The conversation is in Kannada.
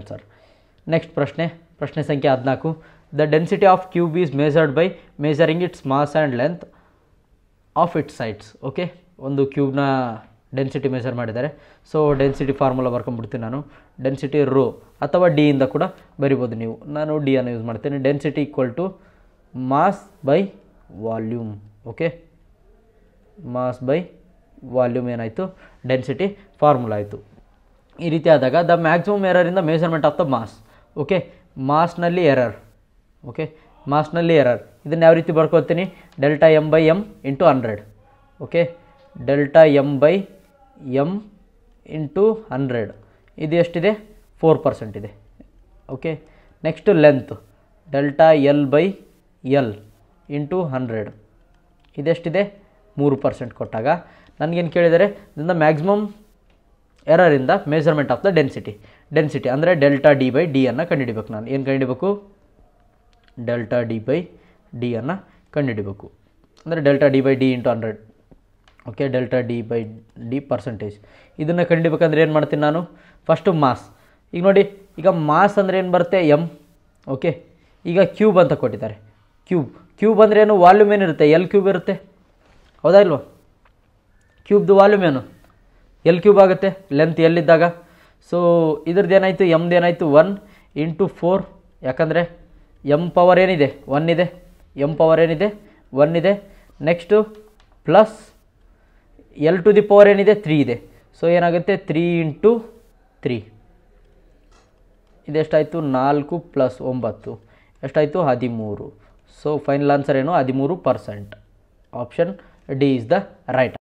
ಆನ್ಸರ್. ನೆಕ್ಸ್ಟ್ ಪ್ರಶ್ನೆ ಸಂಖ್ಯೆ 14. The density of cube is measured by measuring its mass and length of its sides. Okay, ಒಂದು ಕ್ಯೂಬ್ನ ಡೆನ್ಸಿಟಿ ಮೆಜರ್ ಮಾಡಿದ್ದಾರೆ. ಸೊ ಡೆನ್ಸಿಟಿ ಫಾರ್ಮುಲಾ ಬರ್ಕೊಂಡ್ಬಿಡ್ತೀನಿ ನಾನು. ಡೆನ್ಸಿಟಿ ರೋ ಅಥವಾ ಡಿ ಇಂದ ಕೂಡ ಬರಿಬೋದು ನೀವು. ನಾನು ಡಿ ಅನ್ನು ಯೂಸ್ ಮಾಡ್ತೀನಿ. Density equal to mass by volume. Okay, mass by volume ಏನಾಯಿತು, ಡೆನ್ಸಿಟಿ ಫಾರ್ಮುಲಾ ಆಯಿತು. ಈ ರೀತಿ ಆದಾಗ ದ ಮ್ಯಾಕ್ಸಿಮಮ್ ಎರರಿಂದ measurement of the mass. Okay, ಮಾಸ್ನಲ್ಲಿ ಎರರ್. ಓಕೆ, ಮಾಸ್ನಲ್ಲಿ ಎರರ್ ಇದನ್ನು ಯಾವ ರೀತಿ ಬರ್ಕೋತೀನಿ, delta M by M into 100. Okay, delta M by M into 100 ಇದು ಎಷ್ಟಿದೆ, 4% ಇದೆ. Okay, next length delta L by L into 100 ಇದೆಷ್ಟಿದೆ, 3% ಕೊಟ್ಟಾಗ ನನಗೇನು ಕೇಳಿದರೆ ಇದರಿಂದ ಮ್ಯಾಕ್ಸಿಮಮ್ ಎರರಿಂದ ಮೆಜರ್ಮೆಂಟ್ ಆಫ್ ದ ಡೆನ್ಸಿಟಿ ಅಂದರೆ ಡೆಲ್ಟಾ ಡಿ ಬೈ ಡಿ ಅನ್ನು ಕಂಡುಹಿಡಿಬೇಕು. ನಾನು ಏನು ಕಂಡುಹಿಡಿಬೇಕು, ಡೆಲ್ಟಾ ಡಿ ಬೈ ಡಿ ಅನ್ನು ಕಂಡುಹಿಡಿಬೇಕು. ಅಂದರೆ delta D by D into 100. Okay, delta D by D percentage ಇದನ್ನು ಕಂಡುಹಿಡಿಬೇಕಂದ್ರೆ ಏನು ಮಾಡ್ತೀನಿ ನಾನು, ಫಸ್ಟು ಮಾಸ್. ಈಗ ನೋಡಿ, ಈಗ ಮಾಸ್ ಅಂದರೆ ಏನು ಬರುತ್ತೆ, ಎಮ್. ಓಕೆ, ಈಗ ಕ್ಯೂಬ್ ಅಂತ ಕೊಟ್ಟಿದ್ದಾರೆ. ಕ್ಯೂಬ್ ಅಂದರೆ ಏನು, ವಾಲ್ಯೂಮ್ ಏನಿರುತ್ತೆ, ಎಲ್ ಕ್ಯೂಬ್ ಇರುತ್ತೆ, ಹೌದಾ ಇಲ್ವಾ? ಕ್ಯೂಬ್ದು ವಾಲ್ಯೂಮ್ ಏನು, ಎಲ್ ಕ್ಯೂಬ್ ಆಗುತ್ತೆ, ಲೆಂತ್ ಎಲ್ಲಿದ್ದಾಗ. ಸೊ ಇದ್ರದ್ದು ಏನಾಯಿತು, ಎಮ್ದು ಏನಾಯಿತು 1 ಇಂಟು 4. ಯಾಕಂದರೆ ಎಮ್ ಪವರ್ ಏನಿದೆ 1 ಇದೆ, ಎಮ್ ಪವರ್ ಏನಿದೆ 1 ಇದೆ. Next plus L to the power ಏನಿದೆ 3 ಇದೆ. ಸೊ ಏನಾಗುತ್ತೆ 3 ಇಂಟು 3 ಇದೆಷ್ಟಾಯಿತು, 4 ಪ್ಲಸ್ 9 ಎಷ್ಟಾಯಿತು, 13. ಸೊ ಫೈನಲ್ ಆನ್ಸರ್ ಏನು, 13%. Option D is the right.